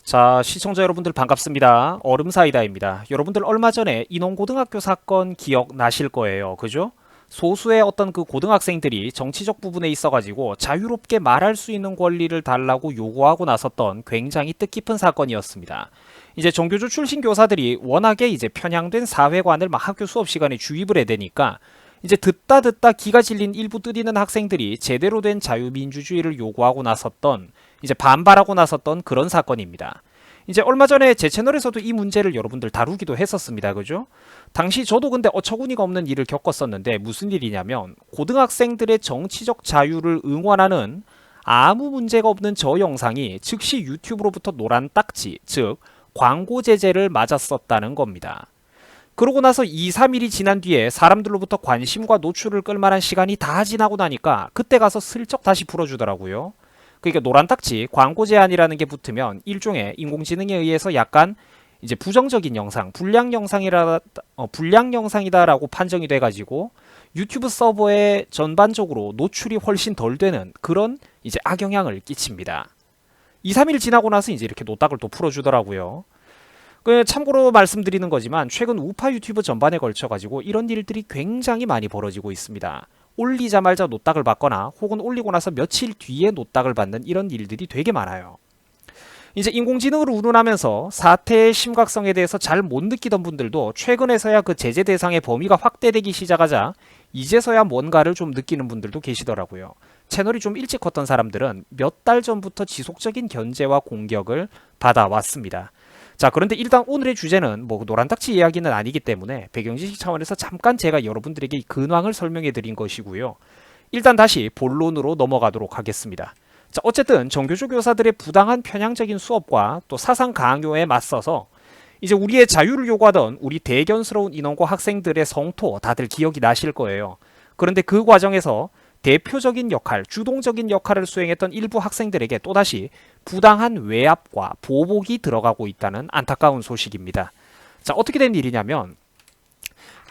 자, 시청자 여러분들 반갑습니다. 얼음사이다입니다. 여러분들 얼마 전에 인원고등학교 사건 기억나실 거예요. 그죠? 소수의 어떤 그 고등학생들이 정치적 부분에 있어가지고 자유롭게 말할 수 있는 권리를 달라고 요구하고 나섰던 굉장히 뜻깊은 사건이었습니다. 이제 종교조 출신 교사들이 워낙에 이제 편향된 사회관을 막 학교 수업 시간에 주입을 해대니까 이제 듣다 기가 질린 일부 뜨리는 학생들이 제대로 된 자유민주주의를 요구하고 나섰던 이제 반발하고 나섰던 그런 사건입니다. 이제 얼마 전에 제 채널에서도 이 문제를 여러분들 다루기도 했었습니다. 그죠? 당시 저도 근데 어처구니가 없는 일을 겪었었는데 무슨 일이냐면 고등학생들의 정치적 자유를 응원하는 아무 문제가 없는 저 영상이 즉시 유튜브로부터 노란 딱지, 즉 광고 제재를 맞았었다는 겁니다. 그러고 나서 2, 3일이 지난 뒤에 사람들로부터 관심과 노출을 끌만한 시간이 다 지나고 나니까 그때 가서 슬쩍 다시 풀어주더라고요. 그러니까 노란 딱지 광고 제한이라는 게 붙으면 일종의 인공지능에 의해서 약간 이제 부정적인 영상, 불량 영상이다라고 판정이 돼가지고 유튜브 서버에 전반적으로 노출이 훨씬 덜 되는 그런 이제 악영향을 끼칩니다. 2, 3일 지나고 나서 이제 이렇게 노딱을 또 풀어주더라고요. 참고로 말씀드리는 거지만 최근 우파 유튜브 전반에 걸쳐가지고 이런 일들이 굉장히 많이 벌어지고 있습니다. 올리자마자 노딱을 받거나 혹은 올리고 나서 며칠 뒤에 노딱을 받는 이런 일들이 되게 많아요. 이제 인공지능을 운운하면서 사태의 심각성에 대해서 잘 못 느끼던 분들도 최근에서야 그 제재 대상의 범위가 확대되기 시작하자 이제서야 뭔가를 좀 느끼는 분들도 계시더라고요. 채널이 좀 일찍 컸던 사람들은 몇 달 전부터 지속적인 견제와 공격을 받아왔습니다. 자, 그런데 일단 오늘의 주제는 뭐 노란딱지 이야기는 아니기 때문에 배경지식 차원에서 잠깐 제가 여러분들에게 근황을 설명해 드린 것이고요. 일단 다시 본론으로 넘어가도록 하겠습니다. 자, 어쨌든 정교조 교사들의 부당한 편향적인 수업과 또 사상 강요에 맞서서 이제 우리의 자유를 요구하던 우리 대견스러운 인원고 학생들의 성토 다들 기억이 나실 거예요. 그런데 그 과정에서 대표적인 역할, 주동적인 역할을 수행했던 일부 학생들에게 또다시 부당한 외압과 보복이 들어가고 있다는 안타까운 소식입니다. 자, 어떻게 된 일이냐면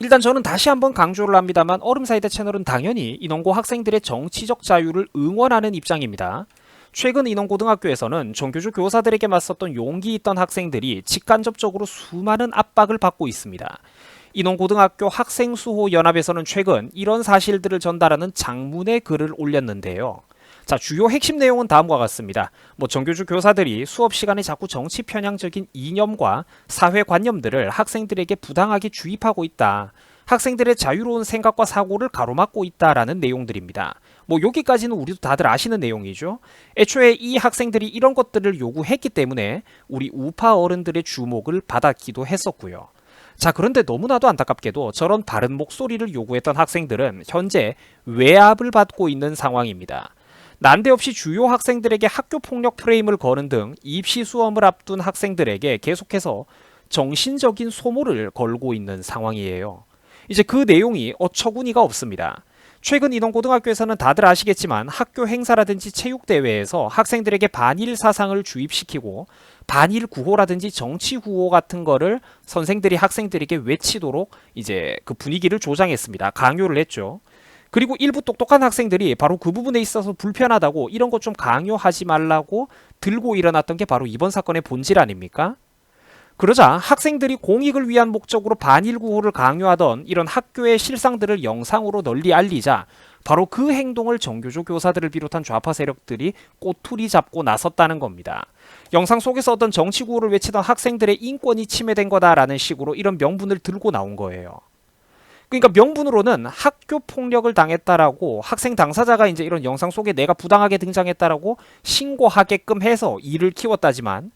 일단 저는 다시 한번 강조를 합니다만 얼음사이다 채널은 당연히 인원고 학생들의 정치적 자유를 응원하는 입장입니다. 최근 인원고등학교에서는 정교조 교사들에게 맞섰던 용기 있던 학생들이 직간접적으로 수많은 압박을 받고 있습니다. 인원고등학교 학생수호연합에서는 최근 이런 사실들을 전달하는 장문의 글을 올렸는데요. 자, 주요 핵심 내용은 다음과 같습니다. 정교조 교사들이 수업 시간에 자꾸 정치 편향적인 이념과 사회관념들을 학생들에게 부당하게 주입하고 있다. 학생들의 자유로운 생각과 사고를 가로막고 있다라는 내용들입니다. 여기까지는 우리도 다들 아시는 내용이죠. 애초에 이 학생들이 이런 것들을 요구했기 때문에 우리 우파 어른들의 주목을 받았기도 했었고요. 자, 그런데 너무나도 안타깝게도 저런 바른 목소리를 요구했던 학생들은 현재 외압을 받고 있는 상황입니다. 난데없이 주요 학생들에게 학교폭력 프레임을 거는 등 입시 수험을 앞둔 학생들에게 계속해서 정신적인 소모를 걸고 있는 상황이에요. 이제 그 내용이 어처구니가 없습니다. 최근 인원고등학교에서는 다들 아시겠지만 학교 행사라든지 체육대회에서 학생들에게 반일 사상을 주입시키고 반일 구호라든지 정치 구호 같은 거를 선생들이 학생들에게 외치도록 이제 그 분위기를 조장했습니다. 강요를 했죠. 그리고 일부 똑똑한 학생들이 바로 그 부분에 있어서 불편하다고 이런 것 좀 강요하지 말라고 들고 일어났던 게 바로 이번 사건의 본질 아닙니까? 그러자 학생들이 공익을 위한 목적으로 반일 구호를 강요하던 이런 학교의 실상들을 영상으로 널리 알리자 바로 그 행동을 정교조 교사들을 비롯한 좌파 세력들이 꼬투리 잡고 나섰다는 겁니다. 영상 속에서 어떤 정치 구호를 외치던 학생들의 인권이 침해된 거다라는 식으로 이런 명분을 들고 나온 거예요. 그러니까 명분으로는 학교 폭력을 당했다라고 학생 당사자가 이제 이런 영상 속에 내가 부당하게 등장했다라고 신고하게끔 해서 일을 키웠다지만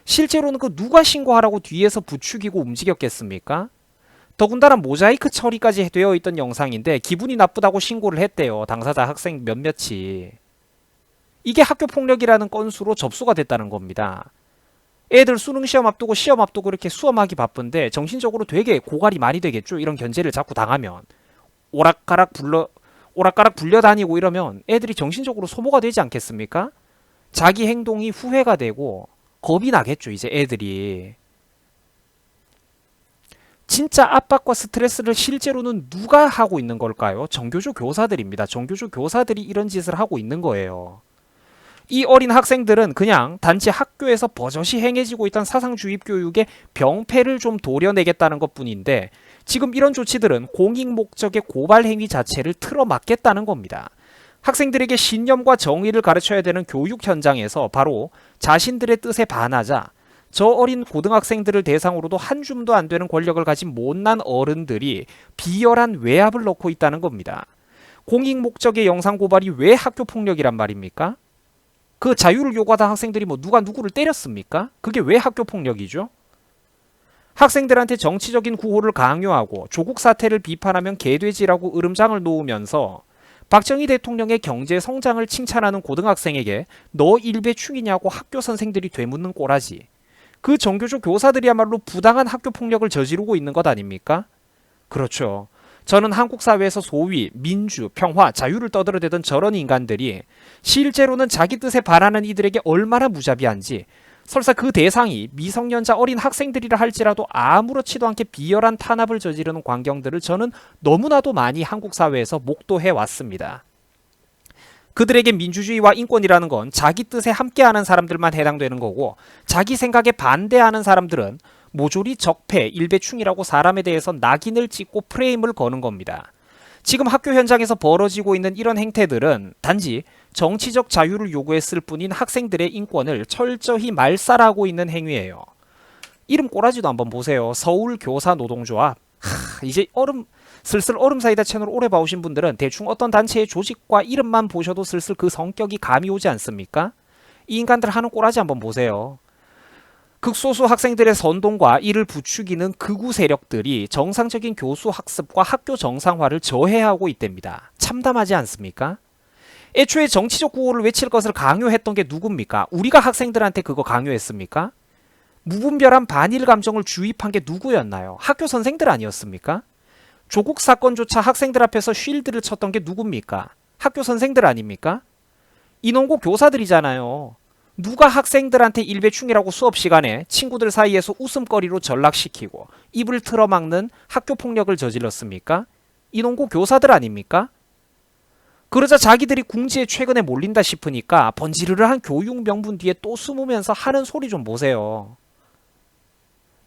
실제로는 그 누가 신고하라고 뒤에서 부추기고 움직였겠습니까? 더군다나 모자이크 처리까지 되어 있던 영상인데 기분이 나쁘다고 신고를 했대요. 당사자 학생 몇몇이. 이게 학교 폭력이라는 건수로 접수가 됐다는 겁니다. 애들 수능 시험 앞두고 이렇게 수험하기 바쁜데 정신적으로 되게 고갈이 많이 되겠죠. 이런 견제를 자꾸 당하면 오락가락 불려다니고 이러면 애들이 정신적으로 소모가 되지 않겠습니까? 자기 행동이 후회가 되고 겁이 나겠죠. 이제 애들이. 진짜 압박과 스트레스를 실제로는 누가 하고 있는 걸까요? 정교조 교사들입니다. 정교조 교사들이 이런 짓을 하고 있는 거예요. 이 어린 학생들은 그냥 단지 학교에서 버젓이 행해지고 있던 사상주입 교육의 병폐를 좀 도려내겠다는 것뿐인데 지금 이런 조치들은 공익 목적의 고발 행위 자체를 틀어막겠다는 겁니다. 학생들에게 신념과 정의를 가르쳐야 되는 교육 현장에서 바로 자신들의 뜻에 반하자 저 어린 고등학생들을 대상으로도 한 줌도 안 되는 권력을 가진 못난 어른들이 비열한 외압을 넣고 있다는 겁니다. 공익 목적의 영상 고발이 왜 학교 폭력이란 말입니까? 그 자유를 요구하던 학생들이 뭐 누가 누구를 때렸습니까? 그게 왜 학교 폭력이죠? 학생들한테 정치적인 구호를 강요하고 조국 사태를 비판하면 개돼지라고 으름장을 놓으면서 박정희 대통령의 경제 성장을 칭찬하는 고등학생에게 너 일배충이냐고 학교 선생들이 되묻는 꼬라지. 그 정교조 교사들이야말로 부당한 학교 폭력을 저지르고 있는 것 아닙니까? 그렇죠. 저는 한국 사회에서 소위 민주, 평화, 자유를 떠들어대던 저런 인간들이 실제로는 자기 뜻에 반하는 이들에게 얼마나 무자비한지 설사 그 대상이 미성년자 어린 학생들이라 할지라도 아무렇지도 않게 비열한 탄압을 저지르는 광경들을 저는 너무나도 많이 한국 사회에서 목도해 왔습니다. 그들에게 민주주의와 인권이라는 건 자기 뜻에 함께하는 사람들만 해당되는 거고 자기 생각에 반대하는 사람들은 모조리 적폐, 일배충이라고 사람에 대해서 낙인을 찍고 프레임을 거는 겁니다. 지금 학교 현장에서 벌어지고 있는 이런 행태들은 단지 정치적 자유를 요구했을 뿐인 학생들의 인권을 철저히 말살하고 있는 행위예요. 이름 꼬라지도 한번 보세요. 서울교사노동조합. 이제 슬슬 얼음사이다 채널 오래 봐오신 분들은 대충 어떤 단체의 조직과 이름만 보셔도 슬슬 그 성격이 감이 오지 않습니까? 이 인간들 하는 꼬라지 한번 보세요. 극소수 학생들의 선동과 이를 부추기는 극우 세력들이 정상적인 교수 학습과 학교 정상화를 저해하고 있답니다. 참담하지 않습니까? 애초에 정치적 구호를 외칠 것을 강요했던 게 누굽니까? 우리가 학생들한테 그거 강요했습니까? 무분별한 반일 감정을 주입한 게 누구였나요? 학교 선생들 아니었습니까? 조국 사건조차 학생들 앞에서 쉴드를 쳤던 게 누굽니까? 학교 선생들 아닙니까? 인원고 교사들이잖아요. 누가 학생들한테 일배충이라고 수업 시간에 친구들 사이에서 웃음거리로 전락시키고 입을 틀어막는 학교 폭력을 저질렀습니까? 인원고 교사들 아닙니까? 그러자 자기들이 궁지에 최근에 몰린다 싶으니까 번지르르한 교육 명분 뒤에 또 숨으면서 하는 소리 좀 보세요.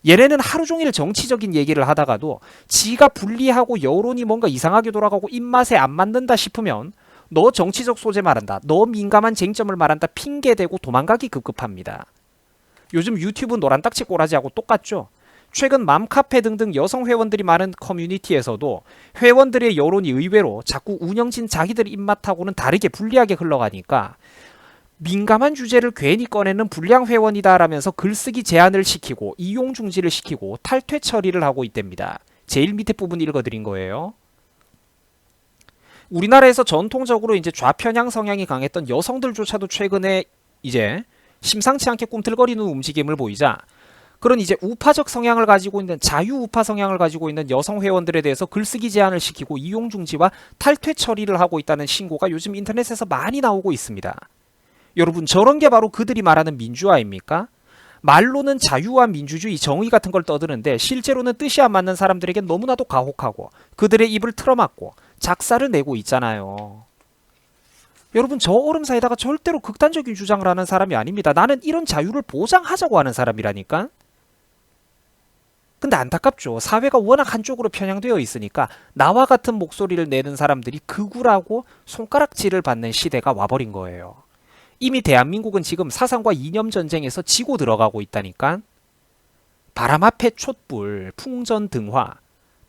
얘네는 하루 종일 정치적인 얘기를 하다가도 지가 불리하고 여론이 뭔가 이상하게 돌아가고 입맛에 안 맞는다 싶으면 너 정치적 소재 말한다, 너 민감한 쟁점을 말한다 핑계대고 도망가기 급급합니다. 요즘 유튜브 노란 딱지 꼬라지하고 똑같죠? 최근 맘카페 등등 여성 회원들이 많은 커뮤니티에서도 회원들의 여론이 의외로 자꾸 운영진 자기들 입맛하고는 다르게 불리하게 흘러가니까 민감한 주제를 괜히 꺼내는 불량 회원이다라면서 글쓰기 제한을 시키고 이용 중지를 시키고 탈퇴 처리를 하고 있답니다. 제일 밑에 부분 읽어드린 거예요. 우리나라에서 전통적으로 이제 좌편향 성향이 강했던 여성들조차도 최근에 이제 심상치 않게 꿈틀거리는 움직임을 보이자 그런 이제 우파적 성향을 가지고 있는 자유우파 성향을 가지고 있는 여성 회원들에 대해서 글쓰기 제한을 시키고 이용 중지와 탈퇴 처리를 하고 있다는 신고가 요즘 인터넷에서 많이 나오고 있습니다. 여러분 저런 게 바로 그들이 말하는 민주화입니까? 말로는 자유와 민주주의, 정의 같은 걸 떠드는데 실제로는 뜻이 안 맞는 사람들에게 너무나도 가혹하고 그들의 입을 틀어막고 작사를 내고 있잖아요. 여러분 저 얼음 사이다가 절대로 극단적인 주장을 하는 사람이 아닙니다. 나는 이런 자유를 보장하자고 하는 사람이라니까. 근데 안타깝죠. 사회가 워낙 한쪽으로 편향되어 있으니까 나와 같은 목소리를 내는 사람들이 극우라고 손가락질을 받는 시대가 와버린 거예요. 이미 대한민국은 지금 사상과 이념 전쟁에서 지고 들어가고 있다니까. 바람 앞에 촛불, 풍전등화.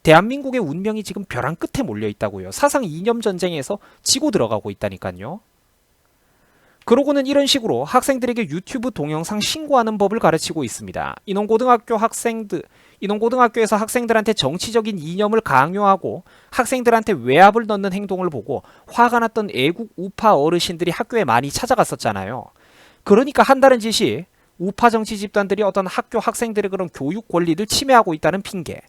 대한민국의 운명이 지금 벼랑 끝에 몰려 있다고요. 사상 이념 전쟁에서 지고 들어가고 있다니까요. 그러고는 이런 식으로 학생들에게 유튜브 동영상 신고하는 법을 가르치고 있습니다. 인원고등학교에서 학생들한테 정치적인 이념을 강요하고 학생들한테 외압을 넣는 행동을 보고 화가 났던 애국 우파 어르신들이 학교에 많이 찾아갔었잖아요. 그러니까 한다는 짓이 우파 정치 집단들이 어떤 학교 학생들의 그런 교육 권리를 침해하고 있다는 핑계.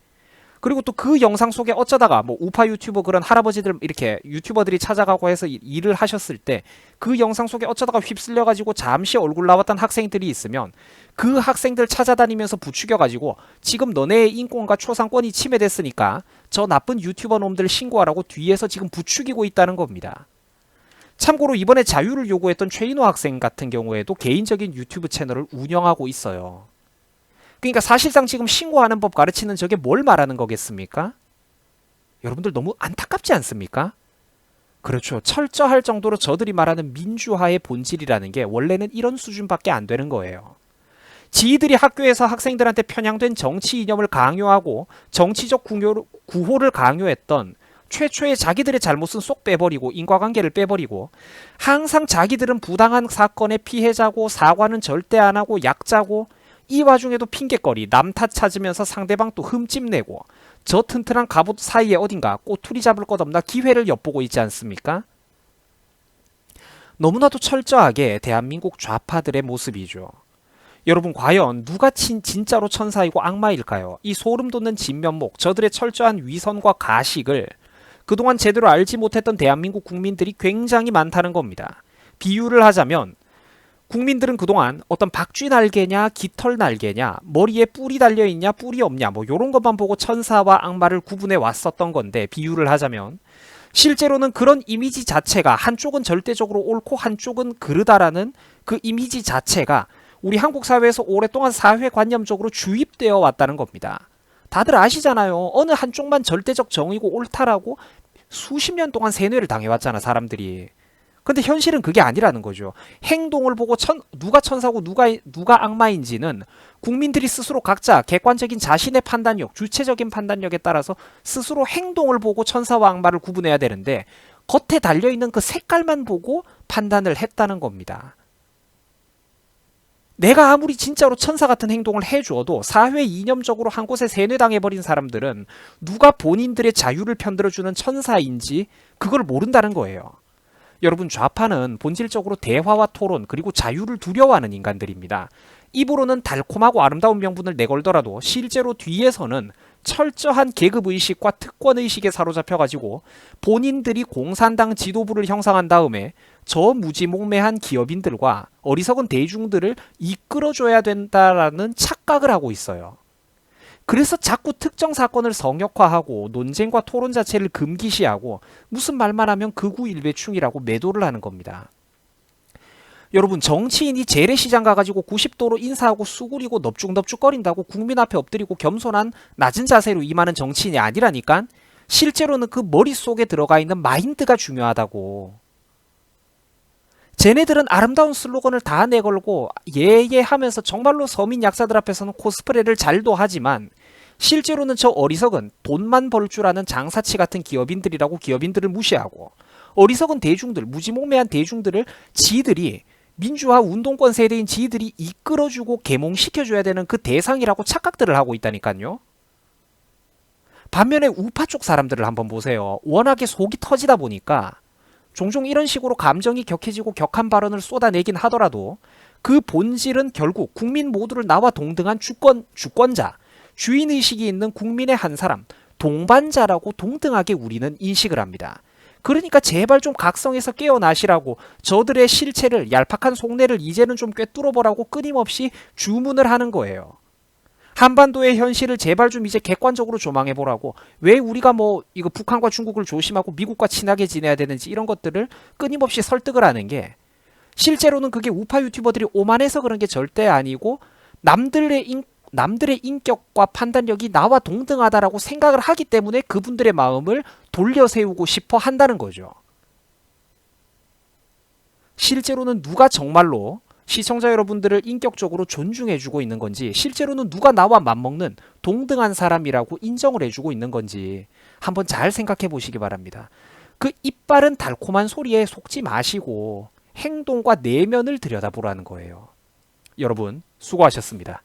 그리고 또 그 영상 속에 어쩌다가 뭐 우파 유튜버 그런 할아버지들 이렇게 유튜버들이 찾아가고 해서 일을 하셨을 때 그 영상 속에 어쩌다가 휩쓸려가지고 잠시 얼굴 나왔던 학생들이 있으면 그 학생들 찾아다니면서 부추겨가지고 지금 너네의 인권과 초상권이 침해됐으니까 저 나쁜 유튜버 놈들 신고하라고 뒤에서 지금 부추기고 있다는 겁니다. 참고로 이번에 자유를 요구했던 최인호 학생 같은 경우에도 개인적인 유튜브 채널을 운영하고 있어요. 그러니까 사실상 지금 신고하는 법 가르치는 저게 뭘 말하는 거겠습니까? 여러분들 너무 안타깝지 않습니까? 그렇죠. 철저할 정도로 저들이 말하는 민주화의 본질이라는 게 원래는 이런 수준밖에 안 되는 거예요. 지희들이 학교에서 학생들한테 편향된 정치 이념을 강요하고 정치적 구호를 강요했던 최초의 자기들의 잘못은 쏙 빼버리고 인과관계를 빼버리고 항상 자기들은 부당한 사건의 피해자고 사과는 절대 안 하고 약자고 이 와중에도 핑계거리 남 탓 찾으면서 상대방 또 흠집내고 저 튼튼한 갑옷 사이에 어딘가 꼬투리 잡을 것 없나 기회를 엿보고 있지 않습니까? 너무나도 철저하게 대한민국 좌파들의 모습이죠. 여러분 과연 누가 진짜로 천사이고 악마일까요? 이 소름 돋는 진면목 저들의 철저한 위선과 가식을 그동안 제대로 알지 못했던 대한민국 국민들이 굉장히 많다는 겁니다. 비유를 하자면 국민들은 그동안 어떤 박쥐 날개냐 깃털 날개냐 머리에 뿔이 달려있냐 뿔이 없냐 뭐 요런 것만 보고 천사와 악마를 구분해 왔었던 건데 비유를 하자면 실제로는 그런 이미지 자체가 한쪽은 절대적으로 옳고 한쪽은 그르다라는 그 이미지 자체가 우리 한국 사회에서 오랫동안 사회관념적으로 주입되어 왔다는 겁니다. 다들 아시잖아요. 어느 한쪽만 절대적 정의고 옳다라고 수십 년 동안 세뇌를 당해왔잖아 사람들이. 근데 현실은 그게 아니라는 거죠. 행동을 보고 누가 천사고 누가 악마인지는 국민들이 스스로 각자 객관적인 자신의 판단력, 주체적인 판단력에 따라서 스스로 행동을 보고 천사와 악마를 구분해야 되는데 겉에 달려있는 그 색깔만 보고 판단을 했다는 겁니다. 내가 아무리 진짜로 천사 같은 행동을 해주어도 사회 이념적으로 한 곳에 세뇌당해버린 사람들은 누가 본인들의 자유를 편들어주는 천사인지 그걸 모른다는 거예요. 여러분 좌파는 본질적으로 대화와 토론 그리고 자유를 두려워하는 인간들입니다. 입으로는 달콤하고 아름다운 명분을 내걸더라도 실제로 뒤에서는 철저한 계급의식과 특권의식에 사로잡혀가지고 본인들이 공산당 지도부를 형성한 다음에 저 무지몽매한 기업인들과 어리석은 대중들을 이끌어줘야 된다라는 착각을 하고 있어요. 그래서 자꾸 특정 사건을 성역화하고 논쟁과 토론 자체를 금기시하고 무슨 말만 하면 극우일배충이라고 매도를 하는 겁니다. 여러분 정치인이 재래시장 가가지고 90도로 인사하고 수구리고 넙죽넙죽거린다고 국민 앞에 엎드리고 겸손한 낮은 자세로 임하는 정치인이 아니라니까 실제로는 그 머릿속에 들어가 있는 마인드가 중요하다고. 쟤네들은 아름다운 슬로건을 다 내걸고 예예 하면서 정말로 서민 약사들 앞에서는 코스프레를 잘도 하지만 실제로는 저 어리석은 돈만 벌 줄 아는 장사치 같은 기업인들이라고 기업인들을 무시하고 어리석은 대중들, 무지몽매한 대중들을 지들이 민주화 운동권 세대인 지들이 이끌어주고 계몽시켜줘야 되는 그 대상이라고 착각들을 하고 있다니까요. 반면에 우파 쪽 사람들을 한번 보세요. 워낙에 속이 터지다 보니까 종종 이런 식으로 감정이 격해지고 격한 발언을 쏟아내긴 하더라도 그 본질은 결국 국민 모두를 나와 동등한 주권자, 주인의식이 있는 국민의 한 사람, 동반자라고 동등하게 우리는 인식을 합니다. 그러니까 제발 좀 각성해서 깨어나시라고 저들의 실체를 얄팍한 속내를 이제는 좀 꿰뚫어보라고 끊임없이 주문을 하는 거예요. 한반도의 현실을 제발 좀 이제 객관적으로 조망해보라고 왜 우리가 뭐 이거 북한과 중국을 조심하고 미국과 친하게 지내야 되는지 이런 것들을 끊임없이 설득을 하는 게 실제로는 그게 우파 유튜버들이 오만해서 그런 게 절대 아니고 남들의 인격과 판단력이 나와 동등하다라고 생각을 하기 때문에 그분들의 마음을 돌려세우고 싶어 한다는 거죠. 실제로는 누가 정말로 시청자 여러분들을 인격적으로 존중해주고 있는 건지 실제로는 누가 나와 맞먹는 동등한 사람이라고 인정을 해주고 있는 건지 한번 잘 생각해 보시기 바랍니다. 그 이빨은 달콤한 소리에 속지 마시고 행동과 내면을 들여다보라는 거예요. 여러분 수고하셨습니다.